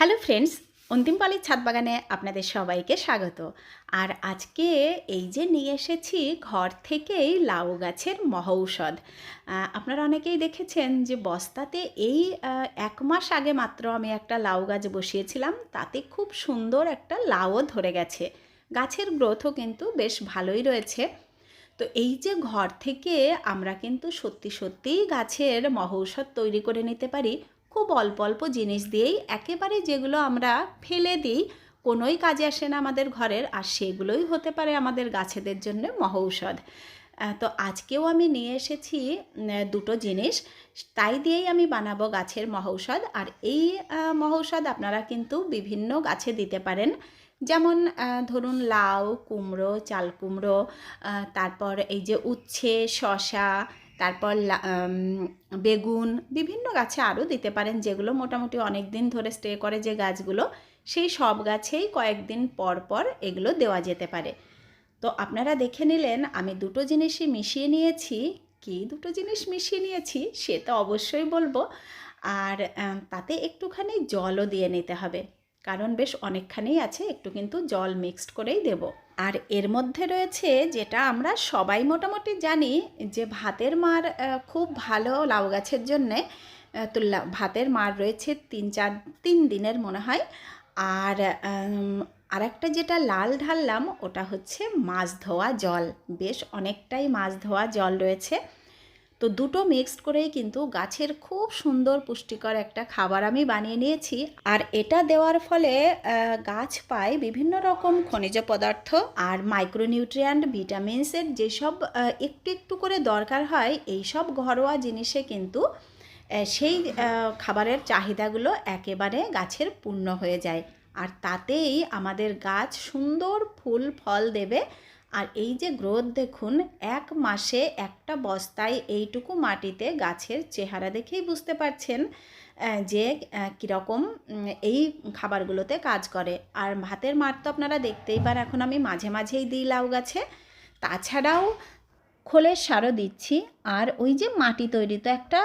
Hello friends, অন্তিম পালির ছাদ বাগানে আপনাদের সবাইকে স্বাগত। আর আজকে এই যে নিয়ে এসেছি ঘর থেকেই লাউ গাছের মহৌষধ। আপনারা অনেকেই দেখেছেন যে বস্তাতে এই 1 মাস আগে মাত্র আমি একটা লাউ গাছ বসিয়েছিলাম, তাতে খুব সুন্দর একটা লাউও ধরে গেছে। গাছের গ্রোথও কিন্তু বেশ ভালোই রয়েছে। তো এই যে ঘর থেকে আমরা কিন্তু সত্যি সত্যিই গাছের মহৌষধ তৈরি করে নিতে পারি খুব অল্প অল্প জিনিস দিয়েই, একেবারে যেগুলো আমরা ফেলে দিই, কোনোই কাজে আসে না আমাদের ঘরের, আর সেগুলোই হতে পারে আমাদের গাছেদের জন্য মহৌষধ। তো আজকেও আমি নিয়ে এসেছি দুটো জিনিস, তাই দিয়েই আমি বানাবো গাছের মহৌষধ। আর এই মহৌষধ আপনারা কিন্তু বিভিন্ন গাছে দিতে পারেন, যেমন ধরুন লাউ, কুমড়ো, চাল কুমড়ো, তারপর এই যে উচ্ছে, শসা, তারপর বেগুন, বিভিন্ন গাছে আরও দিতে পারেন, যেগুলো মোটামুটি অনেক দিন ধরে স্টে করে যে গাছগুলো, সেই সব গাছেই কয়েকদিন পর পর এগুলো দেওয়া যেতে পারে। তো আপনারা দেখে নিলেন আমি দুটো জিনিসই মিশিয়ে নিয়েছি। কি দুটো জিনিস মিশিয়ে নিয়েছি সে তো অবশ্যই বলবো। আর তাতে একটুখানি জলও দিয়ে নিতে হবে, কারণ বেশ অনেকখানি আছে, একটু কিন্তু জল মিক্সড করেই দেব। আর এর মধ্যে রয়েছে যেটা আমরা সবাই মোটামুটি জানি, যে ভাতের মার খুব ভালো লাউ গাছের জন্যে। তো ভাতের মার রয়েছে 3 দিনের মনে হয়। আর আরেকটা যেটা লাল ঢাললাম ওটা হচ্ছে মাছ ধোয়া জল, বেশ অনেকটাই মাছ ধোয়া জল রয়েছে। তো দুটো মিক্সড করেই কিন্তু গাছের খুব সুন্দর পুষ্টিকর একটা খাবার আমি বানিয়ে নিয়েছি। আর এটা দেওয়ার ফলে গাছ পায় বিভিন্ন রকম খনিজ পদার্থ আর মাইক্রোনিউট্রিয়েন্ট, ভিটামিনসের যেসব একটু একটু করে দরকার হয়, এই সব ঘরোয়া জিনিসে কিন্তু সেই খাবারের চাহিদাগুলো একেবারে গাছের পূর্ণ হয়ে যায়। আর তাতেই আমাদের গাছ সুন্দর ফুল ফল দেবে। আর এই যে গ্রোথ দেখুন, 1 মাসে একটা বস্তায় এইটুকু মাটিতে গাছের চেহারা দেখেই বুঝতে পারছেন যে কীরকম এই খাবারগুলোতে কাজ করে। আর ভাতের মার তো আপনারা দেখতেই পান, এখন আমি মাঝে মাঝেই দিই লাউ গাছে। তাছাড়াও খোলের সারও দিচ্ছি। আর ওই যে মাটি তৈরি তো একটা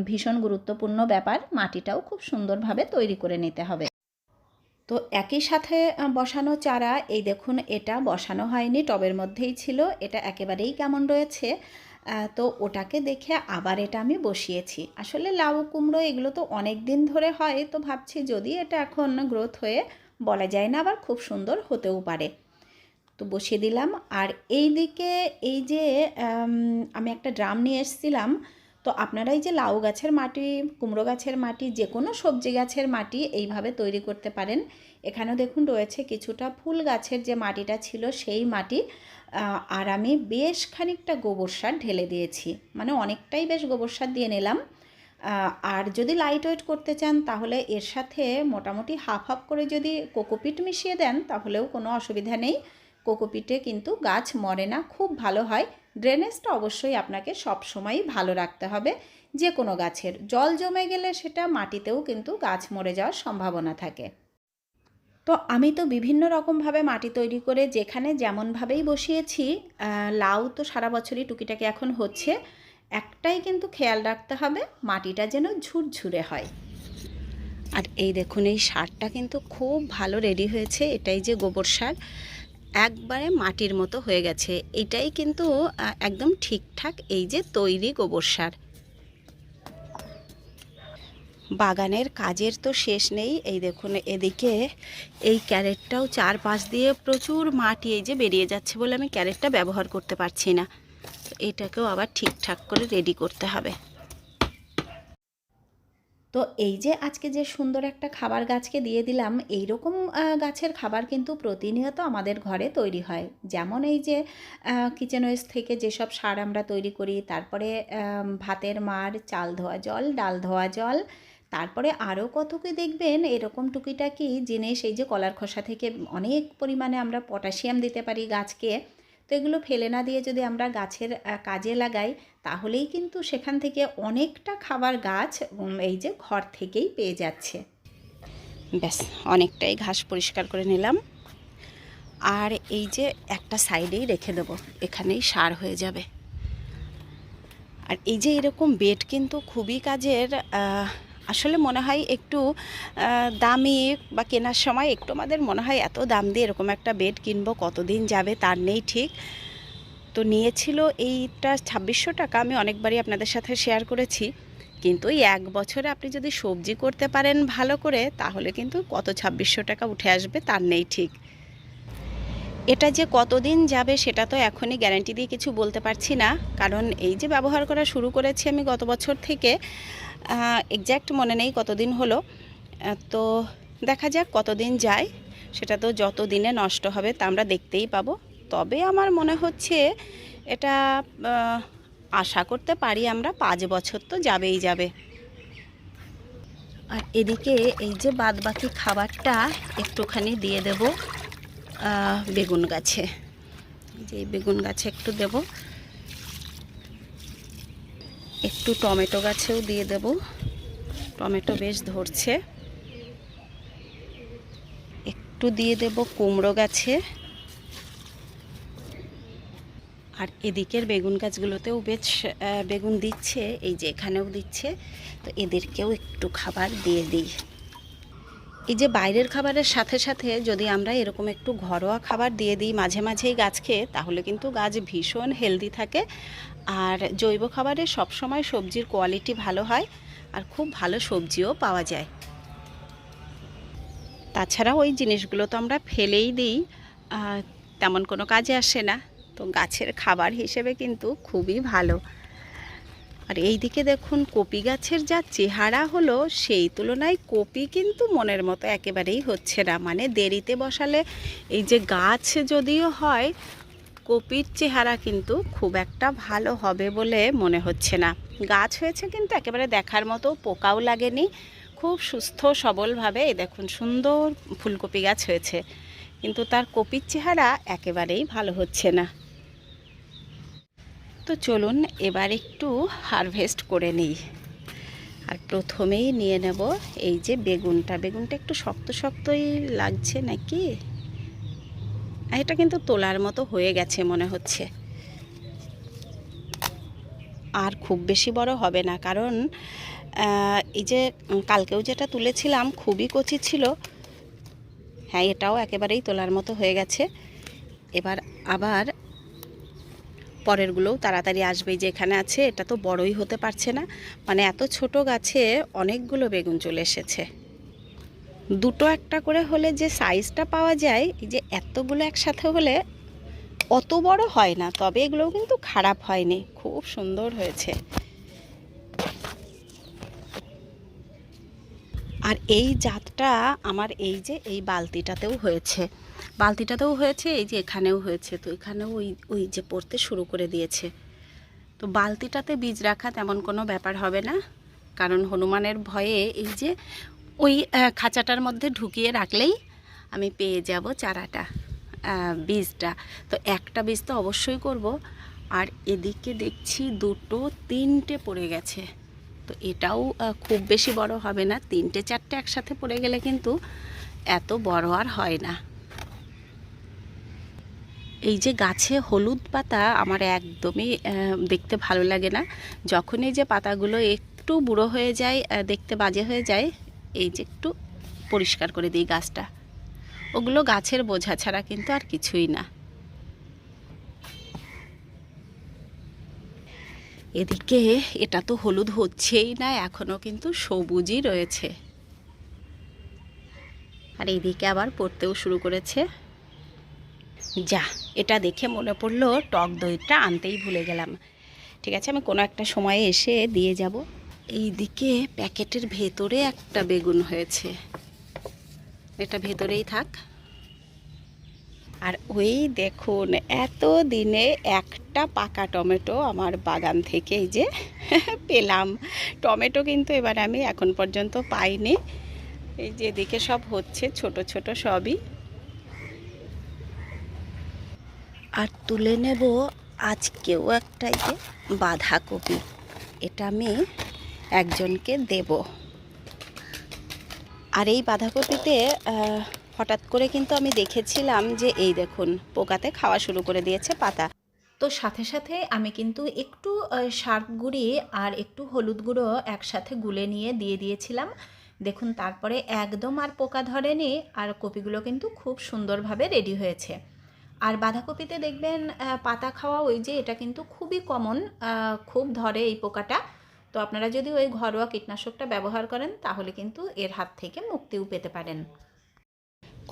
ভীষণ গুরুত্বপূর্ণ ব্যাপার, মাটিটাও খুব সুন্দরভাবে তৈরি করে নিতে হবে। তো একই সাথে বসানো চারা, এই দেখুন এটা বসানো হয়নি, টবের মধ্যেই ছিল, এটা একেবারেই কেমন রয়েছে। তো ওটাকে দেখে আবার এটা আমি বসিয়েছি। আসলে লাউ কুমড়ো এগুলো তো অনেক দিন ধরে হয়, তো ভাবছি যদি এটা এখন গ্রোথ হয়ে, বলা যায় না আবার খুব সুন্দর হতেও পারে। তো বসিয়ে দিলাম। আর এই দিকে এই যে আমি একটা ড্রাম নিয়ে এসেছিলাম, তো আপনারা এই যে লাউ গাছের মাটি, কুমড়ো গাছের মাটি, যে কোনো সবজি গাছের মাটি এইভাবে তৈরি করতে পারেন। এখানেও দেখুন রয়েছে কিছুটা ফুল গাছের যে মাটিটা ছিল সেই মাটি। আর আমি বেশ খানিকটা গোবর সার ঢেলে দিয়েছি, মানে অনেকটাই বেশ গোবর সার দিয়ে নিলাম। আর যদি লাইট ওয়েট করতে চান তাহলে এর সাথে মোটামুটি হাফ হাফ করে যদি কোকোপিট মিশিয়ে দেন তাহলেও কোনো অসুবিধা নেই। কোকোপিটে কিন্তু গাছ মরে না, খুব ভালো হয়। ড্রেনেজটা অবশ্যই আপনাকে সব সময়ই ভালো রাখতে হবে। যে কোনো গাছের জল জমে গেলে সেটা মাটিতেও কিন্তু গাছ মরে যাওয়ার সম্ভাবনা থাকে। তো আমি তো বিভিন্ন রকমভাবে মাটি তৈরি করে যেখানে যেমনভাবেই বসিয়েছি, লাউ তো সারা বছরই টুকিটাকি এখন হচ্ছে। একটাই কিন্তু খেয়াল রাখতে হবে, মাটিটা যেন ঝুরঝুরে হয়। আর এই দেখুন এই সারটা কিন্তু খুব ভালো রেডি হয়েছে, এটাই যে গোবর সার, একবারে মাটির মতো হয়ে গেছে। এটাই কিন্তু একদম ঠিকঠাক এই যে তৈরি গোবর সার। বাগানের কাজের তো শেষ নেই। এই দেখুন এদিকে এই ক্যারেটটাও চারপাশ দিয়ে প্রচুর মাটি এই যে বেরিয়ে যাচ্ছে বলে আমি ক্যারেটটা ব্যবহার করতে পারছি না। এটাকেও আবার ঠিকঠাক করে রেডি করতে হবে। তো এই যে আজকে যে সুন্দর একটা খাবার গাছকে দিয়ে দিলাম, এই রকম গাছের খাবার কিন্তু প্রতিনিয়ত আমাদের ঘরে তৈরি হয়। যেমন এই যে কিচেন ওয়েস্ট থেকে যেসব সার আমরা তৈরি করি, তারপরে ভাতের মার, চাল ধোয়া জল, ডাল ধোয়া জল, তারপরে আরও কত কি দেখবেন এরকম টুকিটাকি জিনিস। এই যে কলার খোসা থেকে অনেক পরিমাণে আমরা পটাশিয়াম দিতে পারি গাছকে। তো এগুলো ফেলে না দিয়ে যদি আমরা গাছের কাজে লাগাই, তাহলেই কিন্তু সেখান থেকে অনেকটা খাবার গাছ এই যে ঘর থেকেই পেয়ে যাচ্ছে। ব্যাস অনেকটাই ঘাস পরিষ্কার করে নিলাম। আর এই যে একটা সাইডেই রেখে দেবো, এখানেই সার হয়ে যাবে। আর এই যে এরকম বেড কিন্তু খুবই কাজের। আসলে মনে হয় একটু দামি বা কেনার সময় একটু আমাদের মনে হয় এত দাম দিয়ে এরকম একটা বেড কিনবো, কতদিন যাবে তার নেই ঠিক। তো নিয়েছিল এইটা 2600 টাকা। আমি অনেকবারই আপনাদের সাথে শেয়ার করেছি, কিন্তু এই 1 বছরে আপনি যদি সবজি করতে পারেন ভালো করে, তাহলে কিন্তু কত 2600 টাকা উঠে আসবে তার নেই ঠিক। এটা যে কতদিন যাবে সেটা তো এখনই গ্যারান্টি দিয়ে কিছু বলতে পারছি না, কারণ এই যে ব্যবহার করা শুরু করেছি আমি গত বছর থেকে, এক্স্যাক্ট মনে নেই কতদিন হলো। তো দেখা যাক কতদিন যায়, সেটা তো যত দিনে নষ্ট হবে তা আমরা দেখতেই পাবো। তবে আমার মনে হচ্ছে এটা আশা করতে পারি আমরা 5 বছর তো যাবেই যাবে। আর এদিকে এই যে বাদবাকি খাবারটা একটুখানি দিয়ে দেব বেগুন গাছে, যে বেগুন গাছে একটু দেব, একটু টমেটো গাছেও দিয়ে দেব, টমেটো বেশ ধরছে। একটু দিয়ে দেব কুমড়ো গাছে। আর এদিকের বেগুন গাছগুলোতেও বেশ বেগুন দিচ্ছে, এই যে এখানেও দিচ্ছে, তো এদেরকেও একটু খাবার দিয়ে দিই। এই যে বাইরের খাবারের সাথে সাথে যদি আমরা এরকম একটু ঘরোয়া খাবার দিয়ে দিই মাঝে মাঝেই গাছকে, তাহলে কিন্তু গাছ ভীষণ হেলদি থাকে। আর জৈব খাবারে সবসময় সবজির কোয়ালিটি ভালো হয়, আর খুব ভালো সবজিও পাওয়া যায়। তাছাড়া ওই জিনিসগুলো তো আমরা ফেলেই দিই, তেমন কোনো কাজে আসে না, তো গাছের খাবার হিসেবে কিন্তু খুবই ভালো। আর এই দিকে দেখুন কপি গাছের যা চেহারা হলো, সেই তুলনায় কপি কিন্তু মনের মতো একেবারেই হচ্ছে না। মানে দেরিতে বসালে এই যে গাছ যদিও হয়, কপির চেহারা কিন্তু খুব একটা ভালো হবে বলে মনে হচ্ছে না। গাছ হয়েছে কিন্তু একেবারে দেখার মতো, পোকাও লাগেনি, খুব সুস্থ সবলভাবে এই দেখুন সুন্দর ফুলকপি গাছ হয়েছে, কিন্তু তার কপির চেহারা একেবারেই ভালো হচ্ছে না। তো চলুন এবার একটু হারভেস্ট করে নিই। আর প্রথমেই নিয়ে নেব এই যে বেগুনটা, বেগুনটা একটু শক্ত শক্তই লাগছে নাকি, এটা কিন্তু তোলার মতো হয়ে গেছে মনে হচ্ছে। আর খুব বেশি বড় হবে না, কারণ এই যে কালকেও যেটা তুলেছিলাম খুবই কচি ছিল। হ্যাঁ, এটাও একেবারেই তোলার মতো হয়ে গেছে। এবার আবার পরেরগুলোও তাড়াতাড়ি আসবে। যে এখানে আছে এটা তো বড়ই হতে পারছে না, মানে এত ছোট গাছে অনেকগুলো বেগুন চলে এসেছে। দুটো একটা করে হলে যে সাইজটা পাওয়া যায়, এই যে এতগুলো একসাথে হলে অত বড় হয় না, তবে এগুলোও কিন্তু খারাপ হয়নি, খুব সুন্দর হয়েছে। আর এই জাতটা আমার এই যে এই বালতিটাতেও হয়েছে, এই যে এখানেও হয়েছে, তো এখানেও ওই ওই যে পড়তে শুরু করে দিয়েছে। তো বালতিটাতে বীজ রাখা তেমন কোনো ব্যাপার হবে না, কারণ হনুমানের ভয়ে এই যে ওই খাঁচাটার মধ্যে ঢুকিয়ে রাখলেই আমি পেয়ে যাব চারাটা, বীজটা। তো একটা বীজ তো অবশ্যই করব। আর এদিকে দেখছি দুটো তিনটে পড়ে গেছে, তো এটাও খুব বেশি বড় হবে না, তিনটে চারটে একসাথে পড়ে গেলে কিন্তু এত বড় আর হয় না। এই যে গাছে হলুদ পাতা আমার একদমই দেখতে ভালো লাগে না। যখন এই যে পাতাগুলো একটু বুড়ো হয়ে যায়, দেখতে বাজে হয়ে যায়, এই যে একটু পরিষ্কার করে দিই গাছটা, ওগুলো গাছের বোঝা ছাড়া কিন্তু আর কিছুই না। এদিকে এটা তো হলুদ হচ্ছেই না, এখনও কিন্তু সবুজই রয়েছে। আর এইদিকে আবার পড়তেও শুরু করেছে। যা, এটা দেখে মনে পড়লো টক দইটা আনতেই ভুলে গেলাম। ঠিক আছে, আমি কোনো একটা সময়ে এসে দিয়ে যাব। এই দিকে প্যাকেটের ভেতরে একটা বেগুন হয়েছে, এটা ভেতরেই থাক। আর ওই দেখুন এত দিনে একটা পাকা টমেটো আমার বাগান থেকে এই যে পেলাম। টমেটো কিন্তু এবার আমি এখন পর্যন্ত পাইনি। এই যে এদিকে সব হচ্ছে ছোট ছোট সবই। আর তুলে নেব আজকেও একটা এই যে বাঁধাকপি, এটা আমি একজনকে দেব। আর এই বাঁধাকপিতে হঠাৎ করে কিন্তু আমি দেখেছিলাম যে এই দেখুন পোকাতে খাওয়া শুরু করে দিয়েছে পাতা। তো তো সাথে সাথে আমি কিন্তু একটু সার্ফ গুঁড়ি আর একটু হলুদ গুঁড়ো একসাথে গুলে নিয়ে দিয়ে দিয়েছিলাম। দেখুন তারপরে একদম আর পোকা ধরেনি, আর কপিগুলো কিন্তু খুব সুন্দরভাবে রেডি হয়েছে। আর বাঁধাকপিতে দেখবেন পাতা খাওয়া, ওই যে এটা কিন্তু খুবই কমন, খুব ধরে এই পোকাটা। তো আপনারা যদি ওই ঘরোয়া কীটনাশকটা ব্যবহার করেন তাহলে কিন্তু এর হাত থেকে মুক্তিও পেতে পারেন।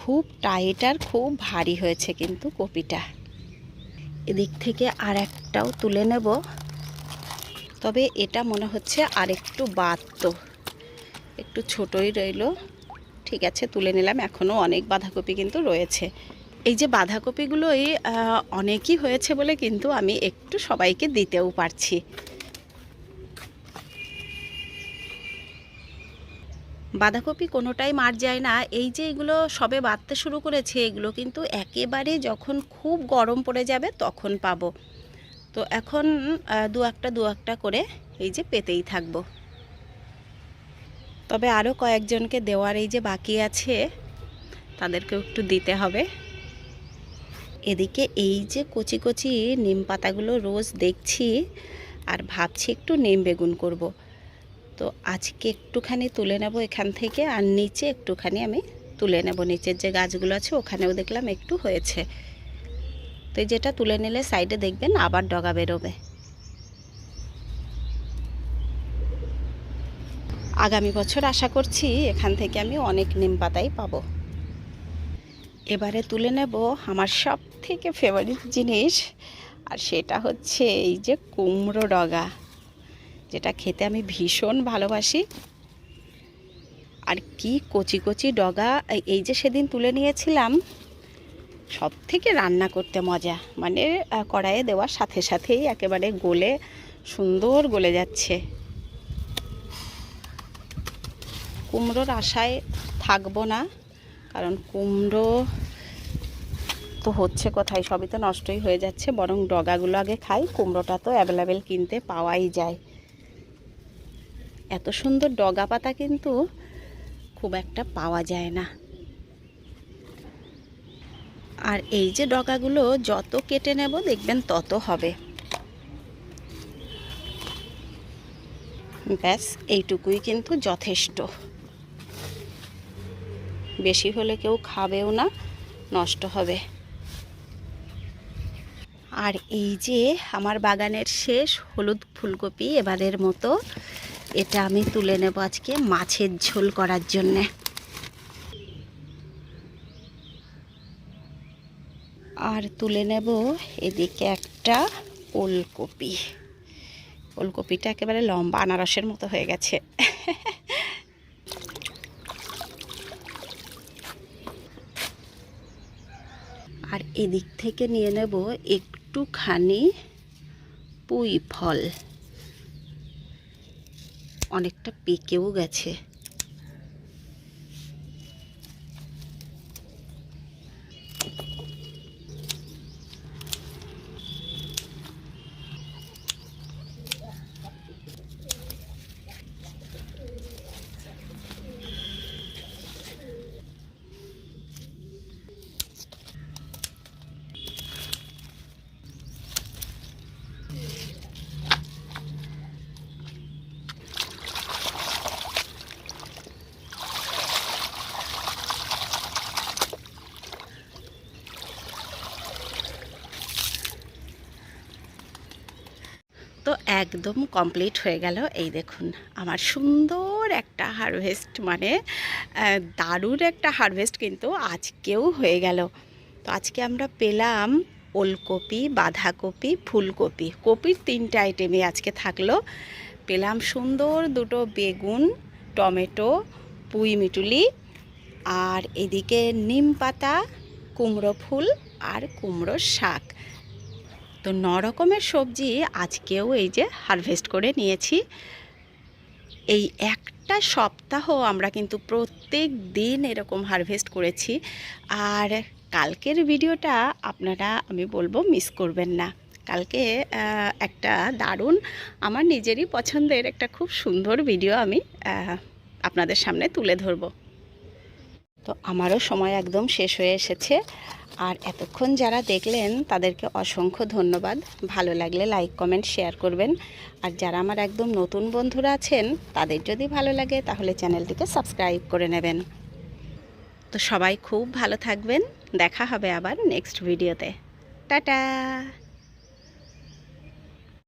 খুব টাইট আর খুব ভারী হয়েছে কিন্তু কপিটা। এদিক থেকে আর একটাও তুলে নেব, তবে এটা মনে হচ্ছে আর একটু বাড়তো, একটু ছোটই রইল। ঠিক আছে, তুলে নিলাম। এখনও অনেক বাঁধাকপি কিন্তু রয়েছে। এই যে বাঁধাকপিগুলোই অনেকই হয়েছে বলে কিন্তু আমি একটু সবাইকে দিতেও পারছি। বাঁধাকপি কোনোটাই মার যায় না। এই যে এগুলো সবে বাড়তে শুরু করেছে, এগুলো কিন্তু একেবারে যখন খুব গরম পড়ে যাবে তখন পাবো। তো এখন দু একটা করে এই যে পেতেই থাকবো। তবে আরও কয়েকজনকে দেওয়ার এই যে বাকি আছে, তাদেরকেও একটু দিতে হবে। এদিকে এই যে কচি কচি নিম পাতাগুলো রোজ দেখছি আর ভাবছি একটু নিম বেগুন করব। তো আজকে একটুখানি তুলে নেব এখান থেকে, আর নিচে একটুখানি আমি তুলে নেব। নিচের যে গাছগুলো আছে ওখানেও দেখলাম একটু হয়েছে। তো যেটা তুলে নিলে সাইডে দেখবেন আবার ডগা বেরোবে। আগামী বছর আশা করছি এখান থেকে আমি অনেক নিম পাতাই পাবো। এবারে তুলে নেব আমার সব থেকে ফেভারিট জিনিস, আর সেটা হচ্ছে এই যে কুমড়ো ডগা, যেটা খেতে আমি ভীষণ ভালোবাসি। আর কি কচি কচি ডগা! এই যে সেদিন তুলে নিয়েছিলাম, সব থেকে রান্না করতে মজা, মানে কড়াইয়ে দেওয়ার সাথে সাথেই একেবারে গলে সুন্দর গলে যাচ্ছে। কুমড়োর আশায় থাকবো না, কারণ কুমড়ো তো হচ্ছে কোথায়, সবই তো নষ্টই হয়ে যাচ্ছে। বরং ডগাগুলো আগে খাই, কুমড়োটা তো অ্যাভেলেবেল কিনতে পাওয়াই যায়। এত সুন্দর ডগা পাতা কিন্তু খুব একটা পাওয়া যায় না। আর এই যে ডগাগুলো যত কেটে নেব দেখবেন তত হবে। ব্যাস এইটুকুই কিন্তু যথেষ্ট, বেশি হলে কেউ খাবেও না, নষ্ট হবে। আর এই যে আমার বাগানের শেষ হলুদ ফুলকপি এবারের মতো, এটা আমি তুলে নেব আজকে মাছের ঝোল করার জন্যে। আর তুলে নেব এদিকে একটা ওলকপি। ওলকপিটা একেবারে লম্বা আনারসের মতো হয়ে গেছে। আর এদিক থেকে নিয়ে নেব একটুখানি পুঁই ফল, অনেকটা পেকেও গেছে। তো একদম কমপ্লিট হয়ে গেল। এই দেখুন আমার সুন্দর একটা হারভেস্ট, মানে দারুণ একটা হারভেস্ট কিন্তু আজকেও হয়ে গেল। তো আজকে আমরা পেলাম ওলকপি, বাঁধাকপি, ফুলকপি, কপির 3টে আইটেমই আজকে থাকলো। পেলাম সুন্দর দুটো বেগুন, টমেটো, পুঁই মিটুলি, আর এদিকে নিম পাতা, কুমড়ো ফুল আর কুমড়োর শাক। তো 9 রকমের সবজি আজকেও এই যে হারভেস্ট করে নিয়েছি। এই একটা সপ্তাহ আমরা কিন্তু প্রত্যেক দিন এরকম হারভেস্ট করেছি। আর কালকের ভিডিওটা আপনারা আমি বলবো মিস করবেন না। কালকে একটা দারুণ আমার নিজেরই পছন্দের একটা খুব সুন্দর ভিডিও আমি আপনাদের সামনে তুলে ধরবো। তো আমারও সময় একদম শেষ হয়ে এসেছে। আর এতক্ষণ যারা দেখলেন তাদেরকে অসংখ্য ধন্যবাদ। ভালো লাগলে লাইক কমেন্ট শেয়ার করবেন। আর যারা আমার একদম নতুন বন্ধুরা আছেন তাদের যদি ভালো লাগে তাহলে চ্যানেলটিকে সাবস্ক্রাইব করে নেবেন। তো সবাই খুব ভালো থাকবেন। দেখা হবে আবার নেক্সট ভিডিওতে। টাটা।